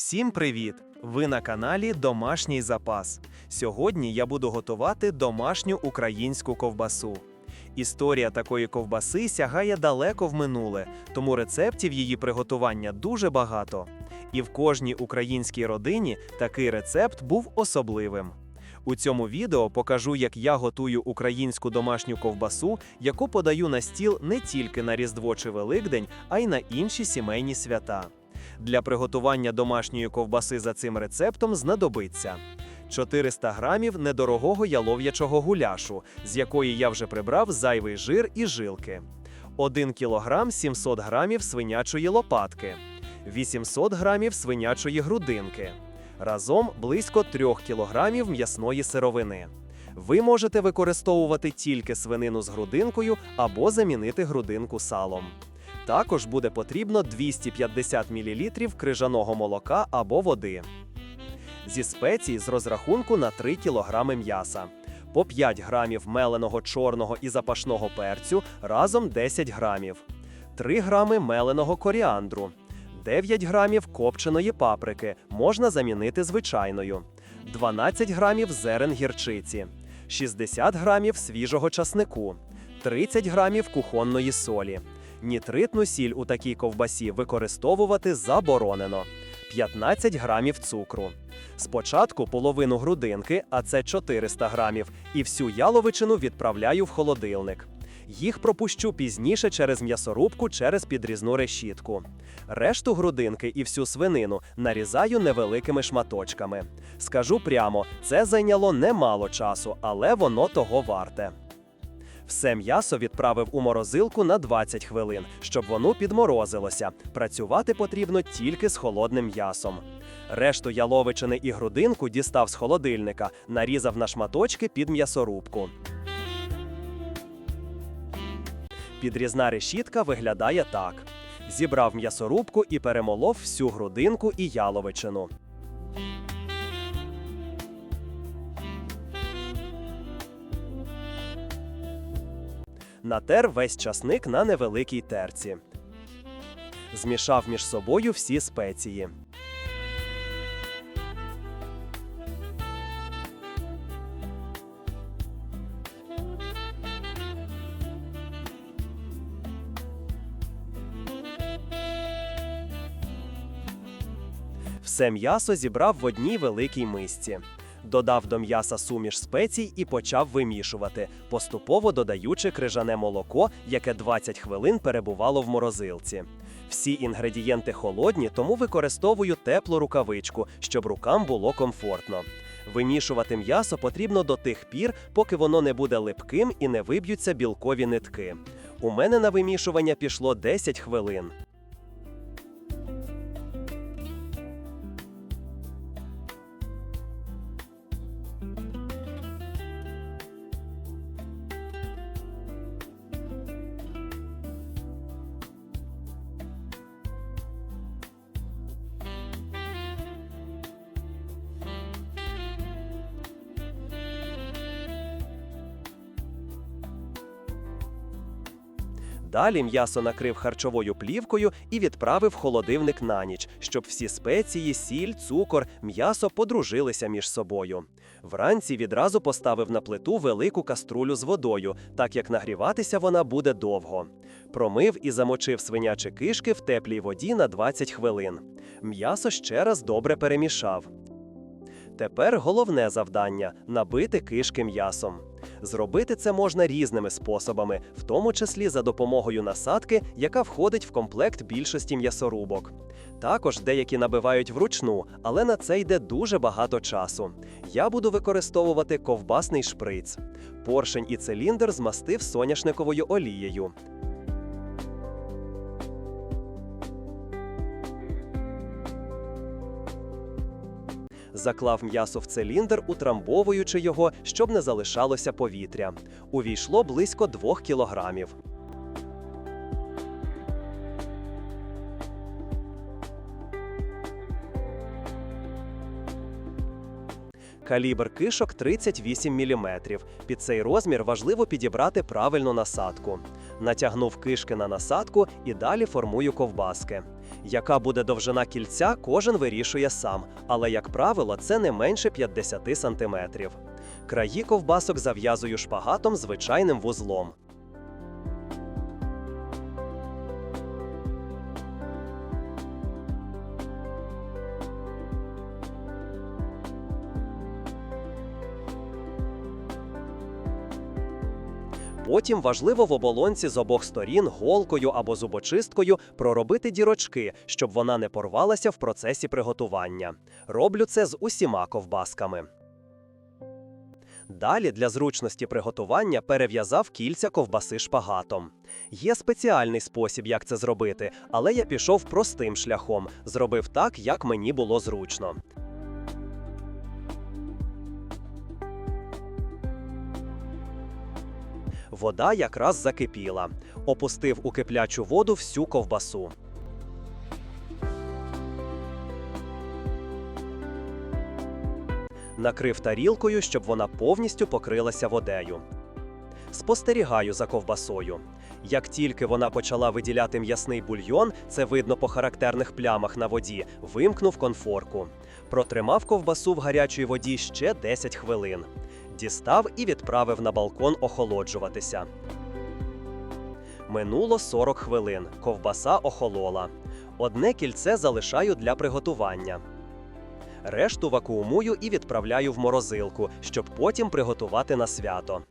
Всім привіт! Ви на каналі Домашній запас. Сьогодні я буду готувати домашню українську ковбасу. Історія такої ковбаси сягає далеко в минуле, тому рецептів її приготування дуже багато. І в кожній українській родині такий рецепт був особливим. У цьому відео покажу, як я готую українську домашню ковбасу, яку подаю на стіл не тільки на Різдво чи Великдень, а й на інші сімейні свята. Для приготування домашньої ковбаси за цим рецептом знадобиться 400 грамів недорогого ялов'ячого гуляшу, з якої я вже прибрав зайвий жир і жилки, 1 кг 700 грамів свинячої лопатки, 800 грамів свинячої грудинки, разом близько 3 кг м'ясної сировини. Ви можете використовувати тільки свинину з грудинкою або замінити грудинку салом. Також буде потрібно 250 мл крижаного молока або води. Зі спецій з розрахунку на 3 кг м'яса. По 5 грамів меленого чорного і запашного перцю, разом 10 грамів. 3 грами меленого коріандру. 9 грамів копченої паприки, можна замінити звичайною. 12 грамів зерен гірчиці. 60 грамів свіжого часнику. 30 грамів кухонної солі. Нітритну сіль у такій ковбасі використовувати заборонено. 15 грамів цукру. Спочатку половину грудинки, а це 400 грамів, і всю яловичину відправляю в холодильник. Їх пропущу пізніше через м'ясорубку через підрізну решітку. Решту грудинки і всю свинину нарізаю невеликими шматочками. Скажу прямо, це зайняло немало часу, але воно того варте. Все м'ясо відправив у морозилку на 20 хвилин, щоб воно підморозилося. Працювати потрібно тільки з холодним м'ясом. Решту яловичини і грудинку дістав з холодильника, нарізав на шматочки під м'ясорубку. Підрізна решітка виглядає так. Зібрав м'ясорубку і перемолов всю грудинку і яловичину. Натер весь часник на невеликій терці. Змішав між собою всі спеції. Все м'ясо зібрав в одній великій мисці. Додав до м'яса суміш спецій і почав вимішувати, поступово додаючи крижане молоко, яке 20 хвилин перебувало в морозилці. Всі інгредієнти холодні, тому використовую теплу рукавичку, щоб рукам було комфортно. Вимішувати м'ясо потрібно до тих пір, поки воно не буде липким і не виб'ються білкові нитки. У мене на вимішування пішло 10 хвилин. Далі м'ясо накрив харчовою плівкою і відправив в холодильник на ніч, щоб всі спеції, сіль, цукор, м'ясо подружилися між собою. Вранці відразу поставив на плиту велику каструлю з водою, так як нагріватися вона буде довго. Промив і замочив свинячі кишки в теплій воді на 20 хвилин. М'ясо ще раз добре перемішав. Тепер головне завдання – набити кишки м'ясом. Зробити це можна різними способами, в тому числі за допомогою насадки, яка входить в комплект більшості м'ясорубок. Також деякі набивають вручну, але на це йде дуже багато часу. Я буду використовувати ковбасний шприц. Поршень і циліндр змастив соняшниковою олією. Заклав м'ясо в циліндр, утрамбовуючи його, щоб не залишалося повітря. Увійшло близько 2 кілограмів. Калібр кишок 38 мм. Під цей розмір важливо підібрати правильну насадку. Натягнув кишки на насадку і далі формую ковбаски. Яка буде довжина кільця, кожен вирішує сам, але, як правило, це не менше 50 см. Краї ковбасок зав'язую шпагатом звичайним вузлом. Потім важливо в оболонці з обох сторін голкою або зубочисткою проробити дірочки, щоб вона не порвалася в процесі приготування. Роблю це з усіма ковбасками. Далі для зручності приготування перев'язав кільця ковбаси шпагатом. Є спеціальний спосіб, як це зробити, але я пішов простим шляхом, зробив так, як мені було зручно. Вода якраз закипіла. Опустив у киплячу воду всю ковбасу. Накрив тарілкою, щоб вона повністю покрилася водою. Спостерігаю за ковбасою. Як тільки вона почала виділяти м'ясний бульйон, це видно по характерних плямах на воді, вимкнув конфорку. Протримав ковбасу в гарячій воді ще 10 хвилин. Дістав і відправив на балкон охолоджуватися. Минуло 40 хвилин. Ковбаса охолола. Одне кільце залишаю для приготування. Решту вакуумую і відправляю в морозилку, щоб потім приготувати на свято.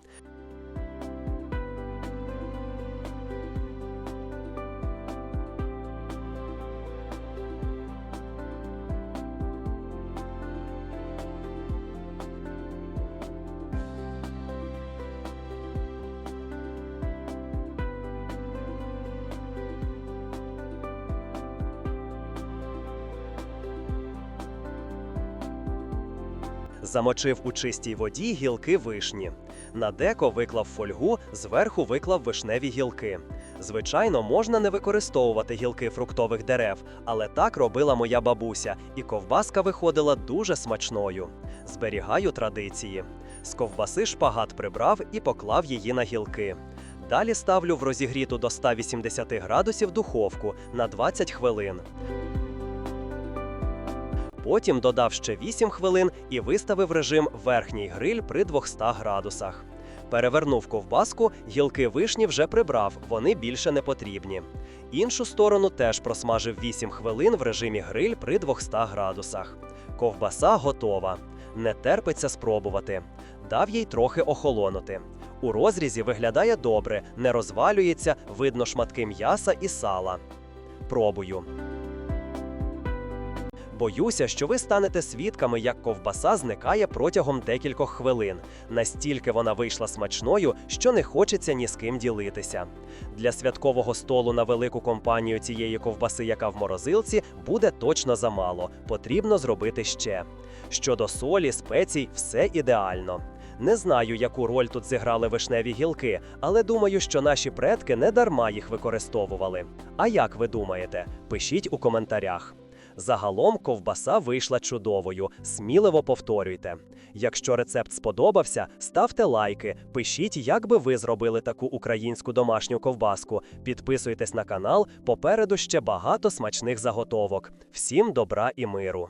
Замочив у чистій воді гілки вишні. На деко виклав фольгу, зверху виклав вишневі гілки. Звичайно, можна не використовувати гілки фруктових дерев, але так робила моя бабуся, і ковбаска виходила дуже смачною. Зберігаю традиції. З ковбаси шпагат прибрав і поклав її на гілки. Далі ставлю в розігріту до 180 градусів духовку на 20 хвилин. Потім додав ще 8 хвилин і виставив режим верхній гриль при 200 градусах. Перевернув ковбаску, гілки вишні вже прибрав, вони більше не потрібні. Іншу сторону теж просмажив 8 хвилин в режимі гриль при 200 градусах. Ковбаса готова. Не терпиться спробувати. Дав їй трохи охолонути. У розрізі виглядає добре, не розвалюється, видно шматки м'яса і сала. Пробую. Боюся, що ви станете свідками, як ковбаса зникає протягом декількох хвилин. Настільки вона вийшла смачною, що не хочеться ні з ким ділитися. Для святкового столу на велику компанію цієї ковбаси, яка в морозилці, буде точно замало. Потрібно зробити ще. Щодо солі, спецій, все ідеально. Не знаю, яку роль тут зіграли вишневі гілки, але думаю, що наші предки не дарма їх використовували. А як ви думаєте? Пишіть у коментарях. Загалом ковбаса вийшла чудовою, сміливо повторюйте. Якщо рецепт сподобався, ставте лайки, пишіть, як би ви зробили таку українську домашню ковбаску, підписуйтесь на канал, попереду ще багато смачних заготовок. Всім добра і миру!